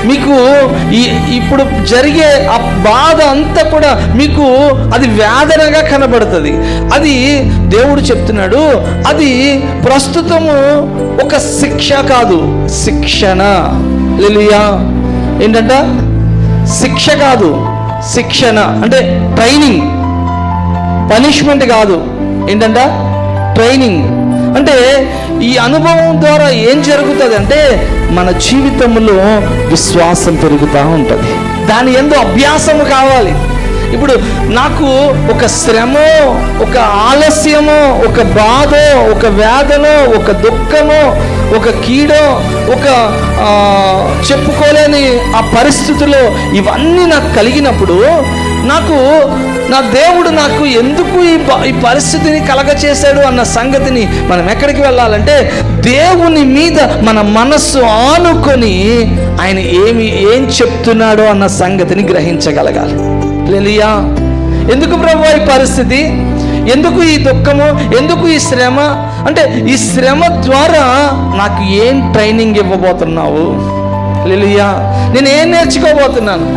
మీకు ఇప్పుడు జరిగే ఆ బాధ అంతా కూడా మీకు అది వేదనగా కనబడుతుంది. అది దేవుడు చెప్తున్నాడు, అది ప్రస్తుతము ఒక శిక్ష కాదు, శిక్షణ. హల్లెలూయా. ఏంటంట? శిక్ష కాదు, శిక్షణ. అంటే ట్రైనింగ్, పనిష్మెంట్ కాదు. ఏంటంట? ట్రైనింగ్. అంటే ఈ అనుభవం ద్వారా ఏం జరుగుతుంది అంటే మన జీవితంలో విశ్వాసం పెరుగుతూ ఉంటుంది. దాని యందు అభ్యాసము కావాలి. ఇప్పుడు నాకు ఒక శ్రమో, ఒక ఆలస్యమో, ఒక బాధో, ఒక వేదనో, ఒక దుఃఖమో, ఒక కీడో, ఒక చెప్పుకోలేని ఆ పరిస్థితుల్లో ఇవన్నీ నాకు కలిగినప్పుడు నాకు నా దేవుడు నాకు ఎందుకు ఈ పరిస్థితిని కలగచేశాడు అన్న సంగతిని మనం ఎక్కడికి వెళ్ళాలంటే దేవుని మీద మన మనస్సు ఆనుకొని ఆయన ఏం చెప్తున్నాడో అన్న సంగతిని గ్రహించగలగాలి. హల్లెలూయా. ఎందుకు ప్రభువా ఈ పరిస్థితి, ఎందుకు ఈ దుఃఖము, ఎందుకు ఈ శ్రమ? అంటే ఈ శ్రమ ద్వారా నాకు ఏం ట్రైనింగ్ ఇవ్వబోతున్నావు? హల్లెలూయా. నేను ఏం నేర్చుకోబోతున్నాను?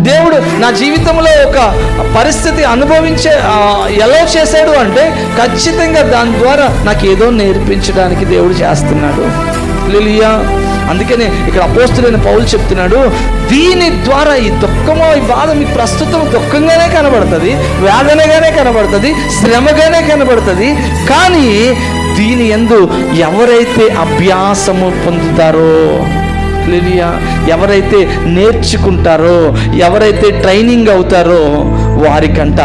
దేవుడు నా జీవితంలో ఒక పరిస్థితి అనుభవించే ఎలా చేశాడు అంటే ఖచ్చితంగా దాని ద్వారా నాకు ఏదో నేర్పించడానికి దేవుడు చేస్తున్నాడు. హల్లెలూయా. అందుకనే ఇక్కడ అపోస్తలుడైన పౌలు చెప్తున్నాడు, దీని ద్వారా ఈ దుఃఖమో ఈ బాధ మీకు ప్రస్తుతం దుఃఖంగానే కనబడుతుంది, వేదనగానే కనబడుతుంది, శ్రమగానే కనబడుతుంది. కానీ దీని యందు ఎవరైతే అభ్యాసము పొందుతారో, ఎవరైతే నేర్చుకుంటారో, ఎవరైతే ట్రైనింగ్ అవుతారో వారికంట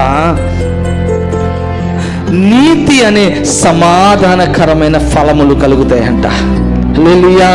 నీతి అనే సమాధానకరమైన ఫలములు కలుగుతాయంట. హల్లెలూయా.